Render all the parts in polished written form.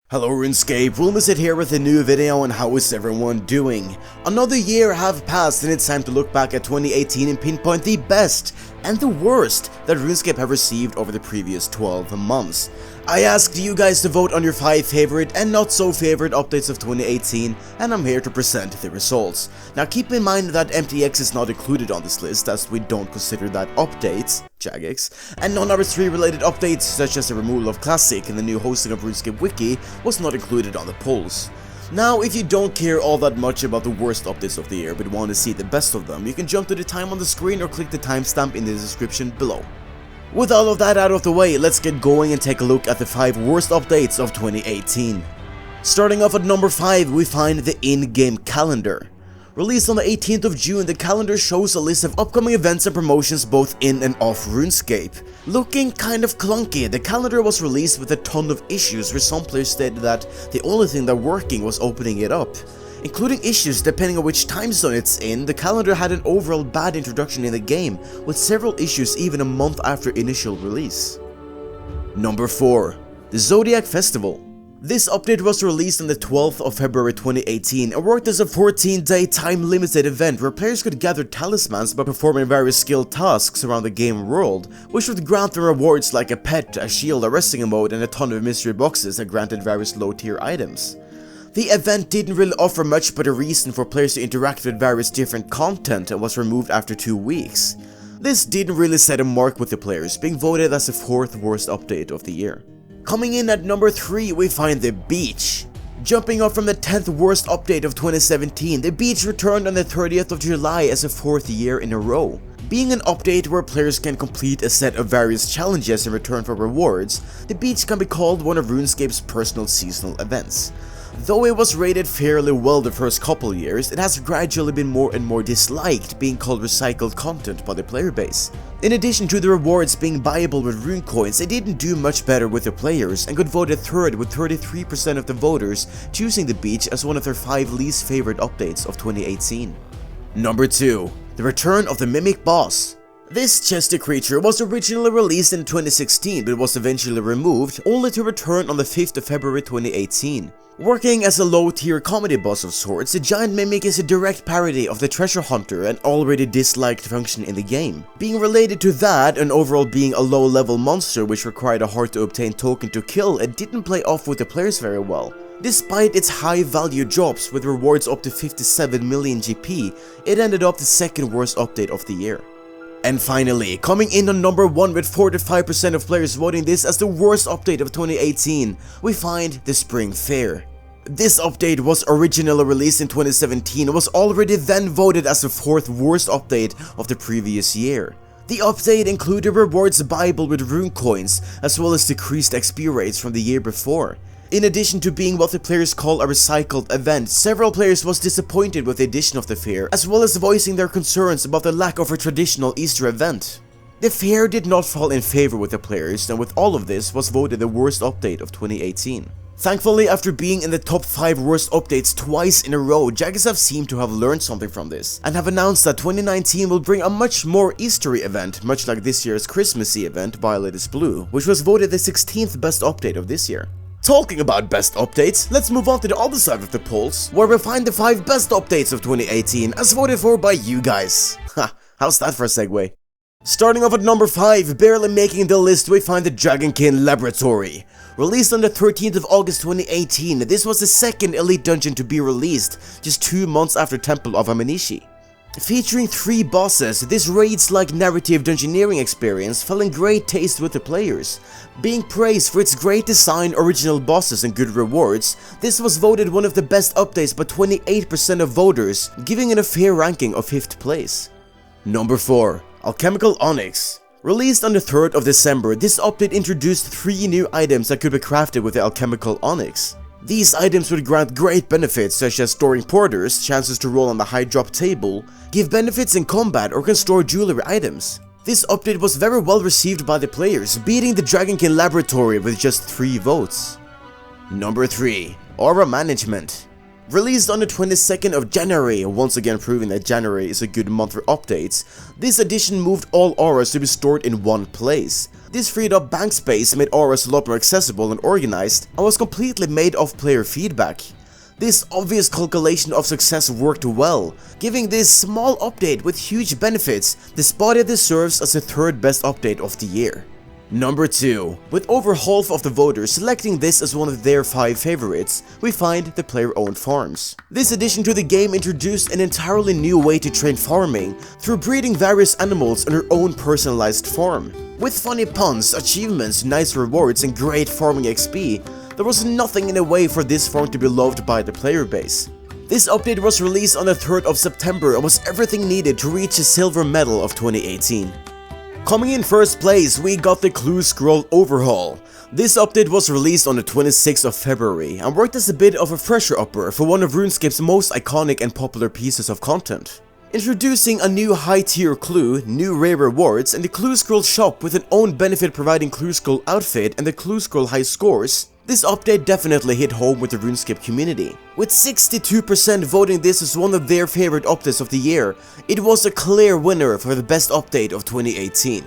Hello RuneScape, Wilmasit here with a new video, and how is everyone doing? Another year have passed and it's time to look back at 2018 and pinpoint the best and the worst that RuneScape have received over the previous 12 months. I asked you guys to vote on your 5 favorite and not so favorite updates of 2018, and I'm here to present the results. Now keep in mind that MTX is not included on this list as we don't consider that updates, Jagex, and non-RS3 related updates such as the removal of Classic and the new hosting of RuneScape Wiki was not included on the polls. Now, if you don't care all that much about the worst updates of the year but want to see the best of them, you can jump to the time on the screen or click the timestamp in the description below. With all of that out of the way, let's get going and take a look at the 5 worst updates of 2018. Starting off at number 5, we find the in-game calendar. Released on the 18th of June, the calendar shows a list of upcoming events and promotions both in and off RuneScape. Looking kind of clunky, the calendar was released with a ton of issues where some players stated that the only thing that working was opening it up. Including issues depending on which time zone it's in, the calendar had an overall bad introduction in the game, with several issues even a month after initial release. Number 4. The ZODIAC Festival. This update was released on the 12th of February 2018 and worked as a 14-day time-limited event where players could gather talismans by performing various skill tasks around the game world, which would grant them rewards like a pet, a shield, a resting mode, and a ton of mystery boxes that granted various low-tier items. The event didn't really offer much but a reason for players to interact with various different content and was removed after 2 weeks. This didn't really set a mark with the players, being voted as the 4th worst update of the year. Coming in at number 3, we find the beach. Jumping up from the 10th worst update of 2017, the beach returned on the 30th of July as a 4th year in a row. Being an update where players can complete a set of various challenges in return for rewards, the beach can be called one of RuneScape's personal seasonal events. Though it was rated fairly well the first couple years, it has gradually been more and more disliked, being called recycled content by the player base. In addition to the rewards being buyable with rune coins, it didn't do much better with the players and got voted 3rd with 33% of the voters choosing the beach as one of their 5 least favorite updates of 2018. Number 2. The return of the Mimic Boss. This chesty creature was originally released in 2016 but was eventually removed, only to return on the 5th of February 2018. Working as a low-tier comedy boss of sorts, the giant mimic is a direct parody of the treasure hunter, an already disliked function in the game. Being related to that and overall being a low-level monster which required a hard-to-obtain token to kill, it didn't play off with the players very well. Despite its high-value drops with rewards up to 57 million GP, it ended up the 2nd worst update of the year. And finally, coming in on number 1 with 45% of players voting this as the worst update of 2018, we find the Spring Fair. This update was originally released in 2017 and was already then voted as the 4th worst update of the previous year. The update included rewards buyable with rune coins, as well as decreased XP rates from the year before. In addition to being what the players call a recycled event, several players was disappointed with the addition of the fair, as well as voicing their concerns about the lack of a traditional Easter event. The fair did not fall in favor with the players, and with all of this was voted the worst update of 2018. Thankfully, after being in the top 5 worst updates twice in a row, Jagex have seemed to have learned something from this, and have announced that 2019 will bring a much more Eastery event, much like this year's Christmassy event, Violet is Blue, which was voted the 16th best update of this year. Talking about best updates, let's move on to the other side of the polls, where we find the 5 best updates of 2018 as voted for by you guys. Ha, how's that for a segue? Starting off at number 5, barely making the list, we find the DRAGONKIN Laboratory. Released on the 13th of August 2018, this was the 2nd elite dungeon to be released, just 2 months after Temple of Amanishi. Featuring 3 bosses, this raids-like narrative dungeoneering experience fell in great taste with the players. Being praised for its great design, original bosses and good rewards, this was voted one of the best updates by 28% of voters, giving it a fair ranking of 5th place. Number 4. ALCHEMICAL ONYX. Released on the 3rd of December, this update introduced 3 new items that could be crafted with the ALCHEMICAL ONYX. These items would grant great benefits such as storing porters, chances to roll on the high drop table, give benefits in combat, or can store jewelry items. This update was very well received by the players, beating the DRAGONKIN Laboratory with just 3 votes. Number 3. Aura Management. Released on the 22nd of January, once again proving that January is a good month for updates, this edition moved all auras to be stored in one place. This freed up bank space, made auras a lot more accessible and organized, and was completely made of player feedback. This obvious calculation of success worked well, giving this small update with huge benefits the spot it deserves as the third best update of the year. Number 2. With over half of the voters selecting this as one of their 5 favorites, we find the player-owned farms. This addition to the game introduced an entirely new way to train farming through breeding various animals on your own personalized farm. With funny puns, achievements, nice rewards, and great farming XP, there was nothing in the way for this farm to be loved by the player base. This update was released on the 3rd of September and was everything needed to reach the silver medal of 2018. Coming in first place, we got the Clue Scroll Overhaul. This update was released on the 26th of February and worked as a bit of a fresher upper for one of RuneScape's most iconic and popular pieces of content. Introducing a new high-tier clue, new rare rewards, and the Clue Scroll shop with an own benefit providing Clue Scroll outfit and the Clue Scroll high scores, this update definitely hit home with the RuneScape community. With 62% voting this as one of their favorite updates of the year, it was a clear winner for the best update of 2018.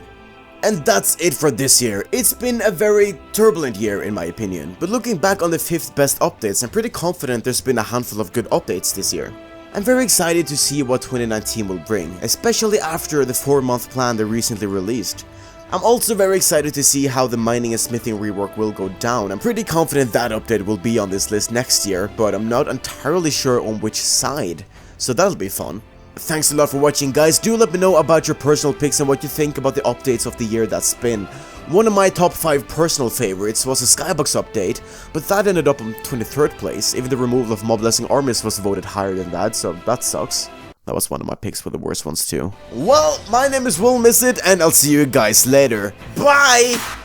And that's it for this year. It's been a very turbulent year in my opinion, but looking back on the 5th best updates, I'm pretty confident there's been a handful of good updates this year. I'm very excited to see what 2019 will bring, especially after the 4-month plan they recently released. I'm also very excited to see how the mining and smithing rework will go down. I'm pretty confident that update will be on this list next year, but I'm not entirely sure on which side, so that'll be fun. Thanks a lot for watching guys, do let me know about your personal picks and what you think about the updates of the year that's been. One of my top 5 personal favorites was the Skybox update, but that ended up on 23rd place, even the removal of mob blessing armies was voted higher than that, so that sucks. That was one of my picks for the worst ones too. Well, my name is Will Miss It, and I'll see you guys later. Bye!